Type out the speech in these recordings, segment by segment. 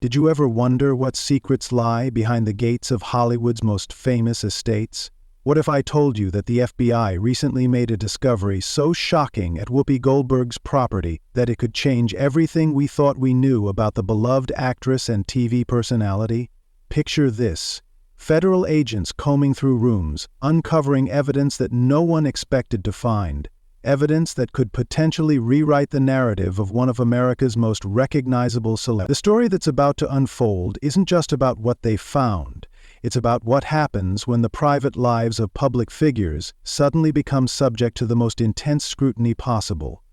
Did you ever wonder what secrets lie behind the gates of Hollywood's most famous estates? What if I told you that the FBI recently made a discovery so shocking at Whoopi Goldberg's property that it could change everything we thought we knew about the beloved actress and TV personality? Picture this: federal agents combing through rooms, uncovering evidence that no one expected to find. Evidence that could potentially rewrite the narrative of one of America's most recognizable celebrities. The story that's about to unfold isn't just about what they found. It's about what happens when the private lives of public figures suddenly become subject to the most intense scrutiny possible.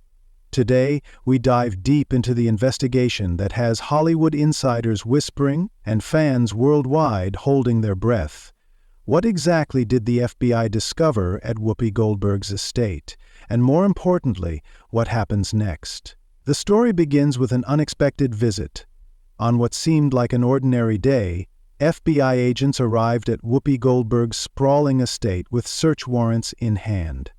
Today, we dive deep into the investigation that has Hollywood insiders whispering and fans worldwide holding their breath. What exactly did the FBI discover at Whoopi Goldberg's estate? And more importantly, what happens next? The story begins with an unexpected visit. On what seemed like an ordinary day, FBI agents arrived at Whoopi Goldberg's sprawling estate with search warrants in hand.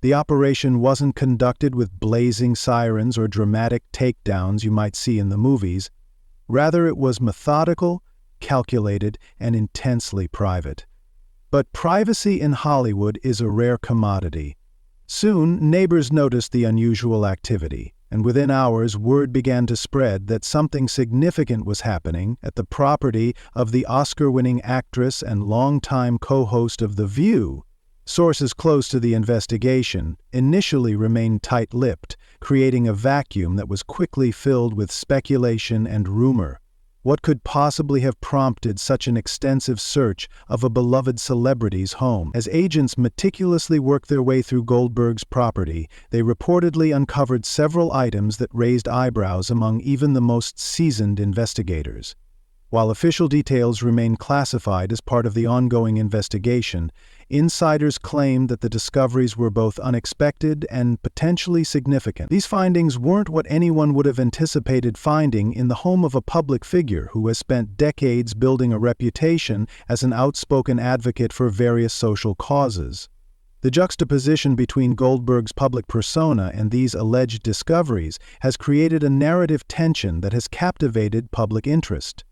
The operation wasn't conducted with blazing sirens or dramatic takedowns you might see in the movies. Rather, it was methodical, calculated, and intensely private. But privacy in Hollywood is a rare commodity. Soon, neighbors noticed the unusual activity, and within hours word began to spread that something significant was happening at the property of the Oscar-winning actress and longtime co-host of The View. Sources close to the investigation initially remained tight-lipped, creating a vacuum that was quickly filled with speculation and rumor. What could possibly have prompted such an extensive search of a beloved celebrity's home? As agents meticulously worked their way through Goldberg's property, they reportedly uncovered several items that raised eyebrows among even the most seasoned investigators. While official details remain classified as part of the ongoing investigation, insiders claimed that the discoveries were both unexpected and potentially significant. These findings weren't what anyone would have anticipated finding in the home of a public figure who has spent decades building a reputation as an outspoken advocate for various social causes. The juxtaposition between Goldberg's public persona and these alleged discoveries has created a narrative tension that has captivated public interest.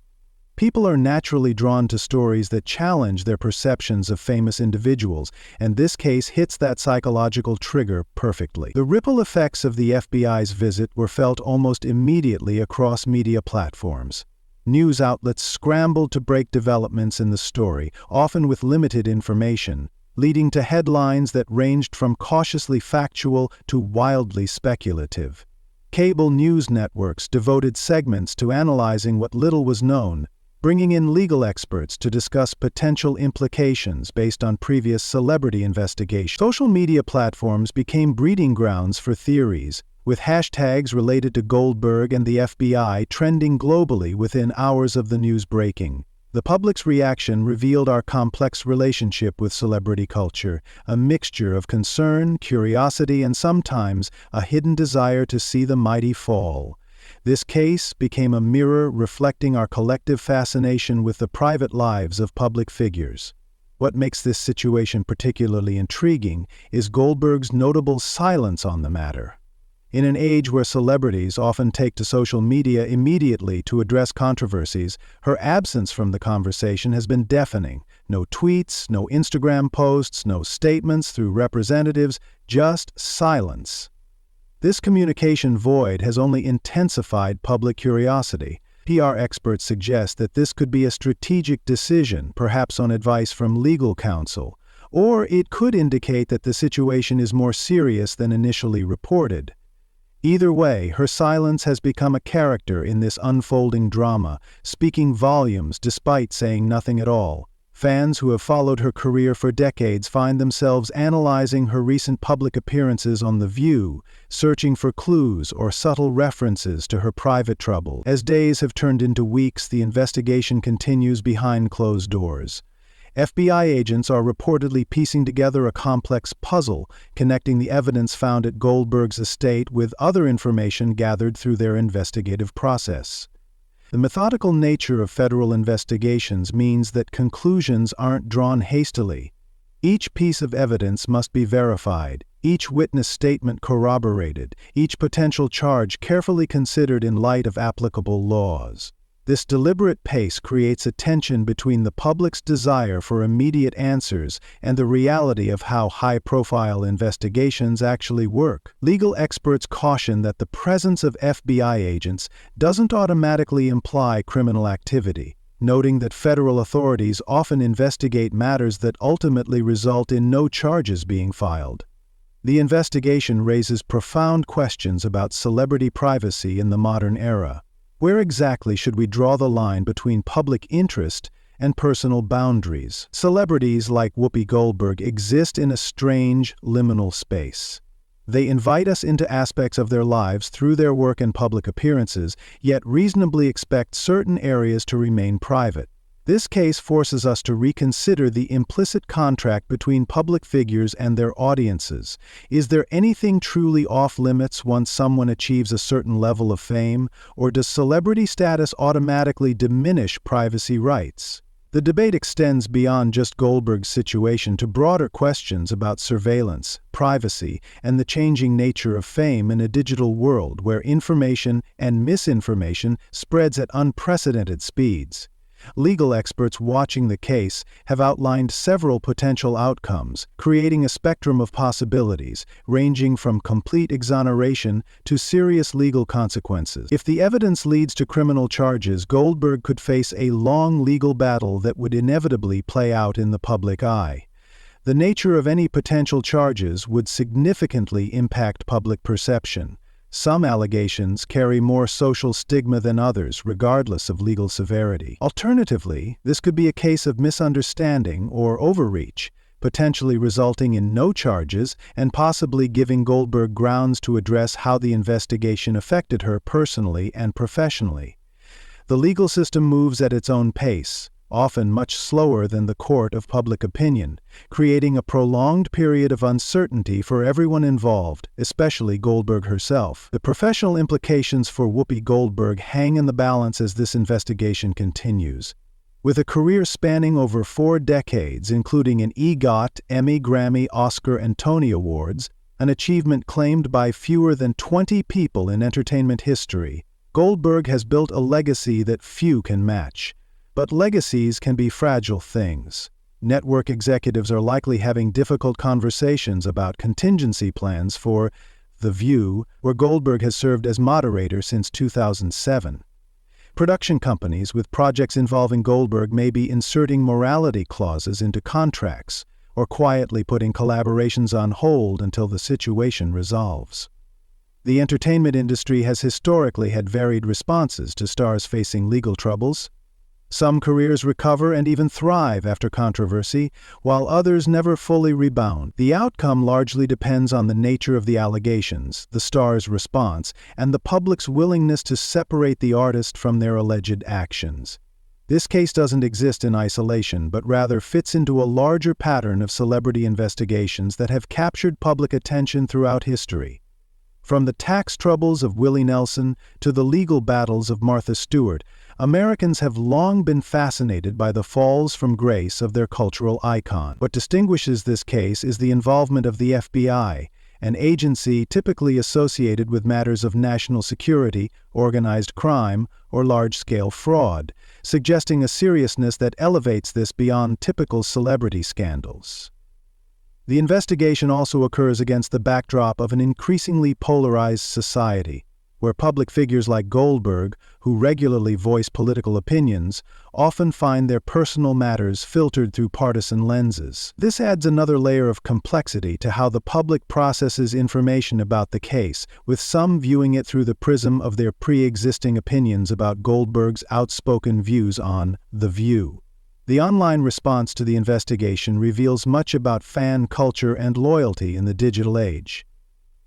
People are naturally drawn to stories that challenge their perceptions of famous individuals, and this case hits that psychological trigger perfectly. The ripple effects of the FBI's visit were felt almost immediately across media platforms. News outlets scrambled to break developments in the story, often with limited information, leading to headlines that ranged from cautiously factual to wildly speculative. Cable news networks devoted segments to analyzing what little was known, bringing in legal experts to discuss potential implications based on previous celebrity investigations. Social media platforms became breeding grounds for theories, with hashtags related to Goldberg and the FBI trending globally within hours of the news breaking. The public's reaction revealed our complex relationship with celebrity culture, a mixture of concern, curiosity, and sometimes a hidden desire to see the mighty fall. This case became a mirror reflecting our collective fascination with the private lives of public figures. What makes this situation particularly intriguing is Goldberg's notable silence on the matter. In an age where celebrities often take to social media immediately to address controversies, her absence from the conversation has been deafening. No tweets, no Instagram posts, no statements through representatives, just silence. This communication void has only intensified public curiosity. PR experts suggest that this could be a strategic decision, perhaps on advice from legal counsel, or it could indicate that the situation is more serious than initially reported. Either way, her silence has become a character in this unfolding drama, speaking volumes despite saying nothing at all. Fans who have followed her career for decades find themselves analyzing her recent public appearances on The View, searching for clues or subtle references to her private trouble. As days have turned into weeks, the investigation continues behind closed doors. FBI agents are reportedly piecing together a complex puzzle, connecting the evidence found at Goldberg's estate with other information gathered through their investigative process. The methodical nature of federal investigations means that conclusions aren't drawn hastily. Each piece of evidence must be verified, each witness statement corroborated, each potential charge carefully considered in light of applicable laws. This deliberate pace creates a tension between the public's desire for immediate answers and the reality of how high-profile investigations actually work. Legal experts caution that the presence of FBI agents doesn't automatically imply criminal activity, noting that federal authorities often investigate matters that ultimately result in no charges being filed. The investigation raises profound questions about celebrity privacy in the modern era. Where exactly should we draw the line between public interest and personal boundaries? Celebrities like Whoopi Goldberg exist in a strange, liminal space. They invite us into aspects of their lives through their work and public appearances, yet reasonably expect certain areas to remain private. This case forces us to reconsider the implicit contract between public figures and their audiences. Is there anything truly off-limits once someone achieves a certain level of fame, or does celebrity status automatically diminish privacy rights? The debate extends beyond just Goldberg's situation to broader questions about surveillance, privacy, and the changing nature of fame in a digital world where information and misinformation spreads at unprecedented speeds. Legal experts watching the case have outlined several potential outcomes, creating a spectrum of possibilities, ranging from complete exoneration to serious legal consequences. If the evidence leads to criminal charges, Goldberg could face a long legal battle that would inevitably play out in the public eye. The nature of any potential charges would significantly impact public perception. Some allegations carry more social stigma than others, regardless of legal severity. Alternatively, this could be a case of misunderstanding or overreach, potentially resulting in no charges and possibly giving Goldberg grounds to address how the investigation affected her personally and professionally. The legal system moves at its own pace, often much slower than the court of public opinion, creating a prolonged period of uncertainty for everyone involved, especially Goldberg herself. The professional implications for Whoopi Goldberg hang in the balance as this investigation continues. With a career spanning over 4 decades, including an EGOT, Emmy, Grammy, Oscar, and Tony Awards, an achievement claimed by fewer than 20 people in entertainment history, Goldberg has built a legacy that few can match. But legacies can be fragile things. Network executives are likely having difficult conversations about contingency plans for The View, where Goldberg has served as moderator since 2007. Production companies with projects involving Goldberg may be inserting morality clauses into contracts or quietly putting collaborations on hold until the situation resolves. The entertainment industry has historically had varied responses to stars facing legal troubles. Some careers recover and even thrive after controversy, while others never fully rebound. The outcome largely depends on the nature of the allegations, the star's response, and the public's willingness to separate the artist from their alleged actions. This case doesn't exist in isolation, but rather fits into a larger pattern of celebrity investigations that have captured public attention throughout history. From the tax troubles of Willie Nelson to the legal battles of Martha Stewart, Americans have long been fascinated by the falls from grace of their cultural icon. What distinguishes this case is the involvement of the FBI, an agency typically associated with matters of national security, organized crime, or large-scale fraud, suggesting a seriousness that elevates this beyond typical celebrity scandals. The investigation also occurs against the backdrop of an increasingly polarized society, where public figures like Goldberg, who regularly voice political opinions, often find their personal matters filtered through partisan lenses. This adds another layer of complexity to how the public processes information about the case, with some viewing it through the prism of their pre-existing opinions about Goldberg's outspoken views on The View. The online response to the investigation reveals much about fan culture and loyalty in the digital age.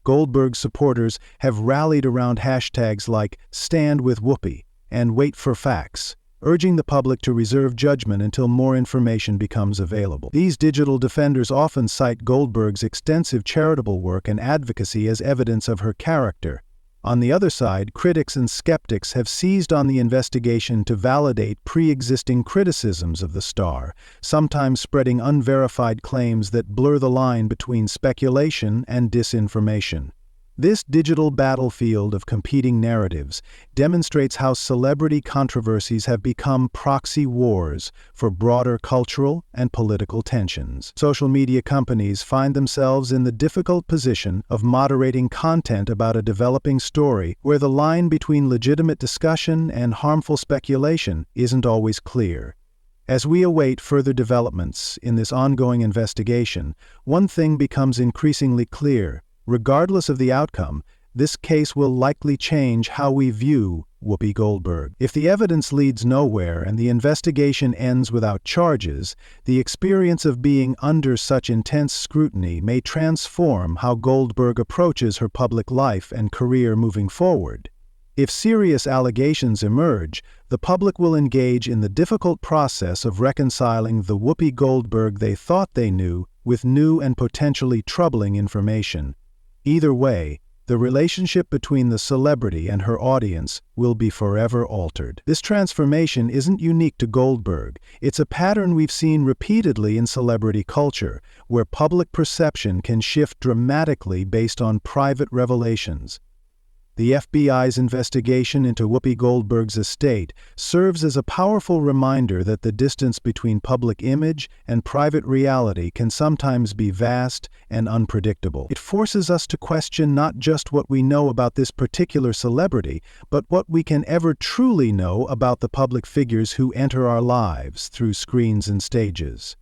Goldberg's supporters have rallied around hashtags like Stand with Whoopi and Wait for Facts, urging the public to reserve judgment until more information becomes available. These digital defenders often cite Goldberg's extensive charitable work and advocacy as evidence of her character. On the other side, critics and skeptics have seized on the investigation to validate pre-existing criticisms of the star, sometimes spreading unverified claims that blur the line between speculation and disinformation. This digital battlefield of competing narratives demonstrates how celebrity controversies have become proxy wars for broader cultural and political tensions. Social media companies find themselves in the difficult position of moderating content about a developing story where the line between legitimate discussion and harmful speculation isn't always clear. As we await further developments in this ongoing investigation, one thing becomes increasingly clear. Regardless of the outcome, this case will likely change how we view Whoopi Goldberg. If the evidence leads nowhere and the investigation ends without charges, the experience of being under such intense scrutiny may transform how Goldberg approaches her public life and career moving forward. If serious allegations emerge, the public will engage in the difficult process of reconciling the Whoopi Goldberg they thought they knew with new and potentially troubling information. Either way, the relationship between the celebrity and her audience will be forever altered. This transformation isn't unique to Goldberg. It's a pattern we've seen repeatedly in celebrity culture, where public perception can shift dramatically based on private revelations. The FBI's investigation into Whoopi Goldberg's estate serves as a powerful reminder that the distance between public image and private reality can sometimes be vast and unpredictable. It forces us to question not just what we know about this particular celebrity, but what we can ever truly know about the public figures who enter our lives through screens and stages.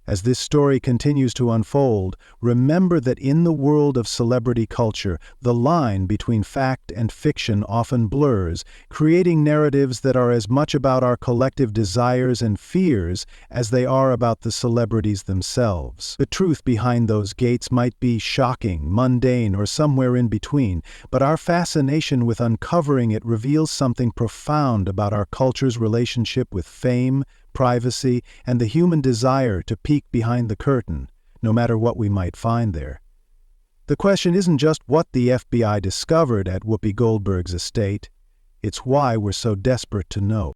As this story continues to unfold, remember that in the world of celebrity culture, the line between fact and fiction often blurs, creating narratives that are as much about our collective desires and fears as they are about the celebrities themselves. The truth behind those gates might be shocking, mundane, or somewhere in between, but our fascination with uncovering it reveals something profound about our culture's relationship with fame, privacy, and the human desire to peek behind the curtain, no matter what we might find there. The question isn't just what the FBI discovered at Whoopi Goldberg's estate, it's why we're so desperate to know.